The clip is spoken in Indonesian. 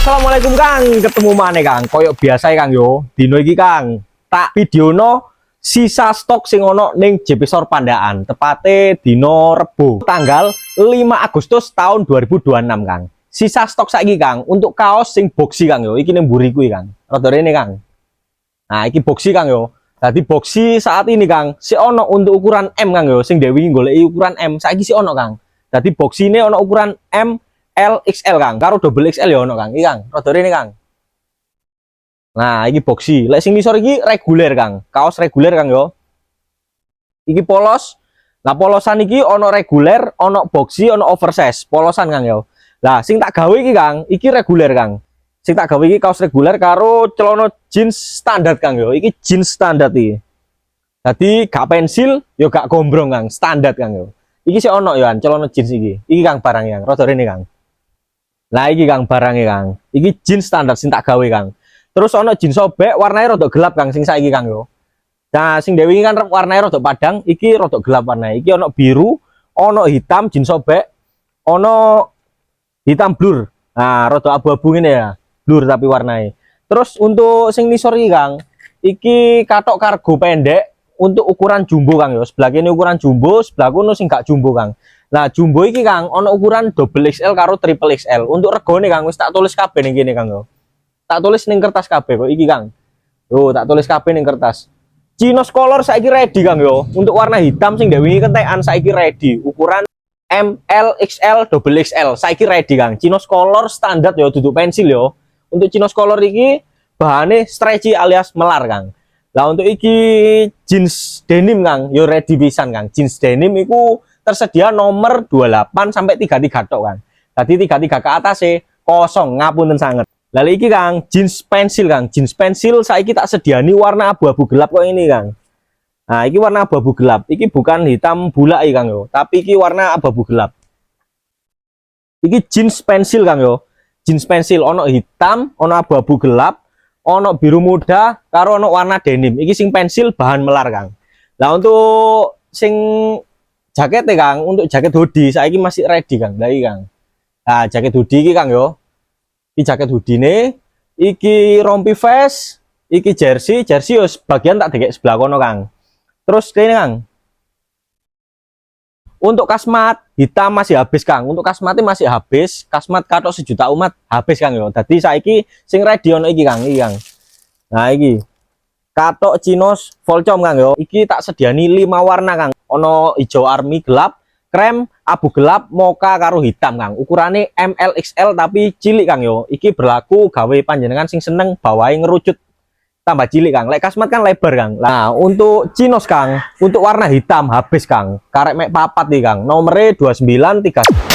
Assalamualaikum Kang, ketemu mana Kang? Koyok biasa ya Kang yo. Dino iki Kang, tak videono sisa stok sing ono ning JP Store Pandaan. Tepate dino Rebo, tanggal 5 Agustus tahun 2026 Kang. Sisa stok saiki Kang untuk kaos sing boxy Kang yo. Iki ning mburi kuwi Kang. Rada rene Kang. Nah, iki boxy Kang yo. Dadi boxy saat ini Kang, si ono untuk ukuran M Kang yo. Sing dewi goleki ukuran M, saiki si ono Kang. Dadi boxine ono ukuran M L XL Kang, karo double XL ya ono Kang. Iki Kang, rada rene Kang. Nah, iki boxy. Lek sing ngisor iki reguler Kang. Kaos reguler Kang yo. Iki polos. Nah, polosan iki ono reguler, ono boxy, ono oversize. Polosan Kang yo. Lah, sing tak gawe iki Kang, iki reguler Kang. Sing tak gawe iki kaos reguler karo celana jeans standar Kang yo. Iki jeans standar iki. Dadi gak pensil, yo gak gombrong Kang, standar Kang yo. Iki sih ono yo celana jeans iki. Iki Kang barang Kang, rada rene Kang. Nah iki Kang barangnya Kang. Iki jeans standar sing tak gawe Kang. Terus ono jeans sobek warnanya rada gelap Kang sing saiki Kang yo. Nah sing dewi kan warnanya rada padang, iki rada gelap warnanya. Iki ono biru, ono hitam jeans sobek, ono hitam blur. Nah rada abu-abu ngene ya. Blur tapi warnanya. Terus untuk sing nisor iki Kang, iki katok kargo pendek untuk ukuran jumbo Kang yo. Sebelah kene ukuran jumbo, sebelah kono sing gak jumbo Kang. Nah, jumbo iki Kang ono ukuran double XL karo triple XL. Untuk regane Kang wis tak tulis kabeh ning kene Kang yo. Tak tulis ning kertas kabeh kok iki Kang. Yo, tak tulis kabeh ning kertas. Chinos color saiki ready Kang yo. Untuk warna hitam sing dewi kentekan saiki ready. Ukuran M, L, XL, double XL. Saiki ready Kang. Chinos color standar yo, duduk pensil yo. Untuk chinos color iki bahane stretchy alias melar Kang. Lah untuk iki jeans denim Kang, yo ready pisan Kang. Jeans denim iku tersedia nomor 28 sampai 33 tok Kang. Tadi 33 ke atas kosong, ngapunten sangat. Lalu iki Kang, jeans pensil Kang. Jeans pensil saiki tak sediani warna abu-abu gelap kok ini Kang. Nah, iki warna abu-abu gelap. Iki bukan hitam bulak Kang yo, tapi iki warna abu-abu gelap. Iki jeans pensil Kang yo. Jeans pensil ono hitam, ono abu-abu gelap, ono biru muda, karo ono warna denim. Iki sing pensil bahan melar Kang. Lah untuk sing jaket Kang, untuk jaket hoodie saiki masih ready Kang. Lah iki Kang. Nah, jaket hoodie iki Kang yo. Iki jaket hoodie-ne, iki rompi vest, iki jersey yo sebagian tak dikek sebelah kono Kang. Terus kene Kang. Untuk kasmat hitam masih habis Kang. Untuk kasmatnya masih habis. Kasmat katok 1 juta umat habis Kang yo. Dadi saiki sing ready ono iki Kang, iki Kang. Nah iki katok chinos volcom Kang yo. Iki tak sediani 5 warna Kang. Ono hijau army gelap, krem, abu gelap, mocha karo hitam Kang. Ukurannya MLXL tapi cilik Kang yo. Iki berlaku gawe panjenengan sing seneng bawahi ngerucut tambah cilik Kang. Lek kasmat kan lebar Kang. Nah, untuk chinos Kang, untuk warna hitam habis Kang. Karek mek papat nih Kang. Nomornya 29 3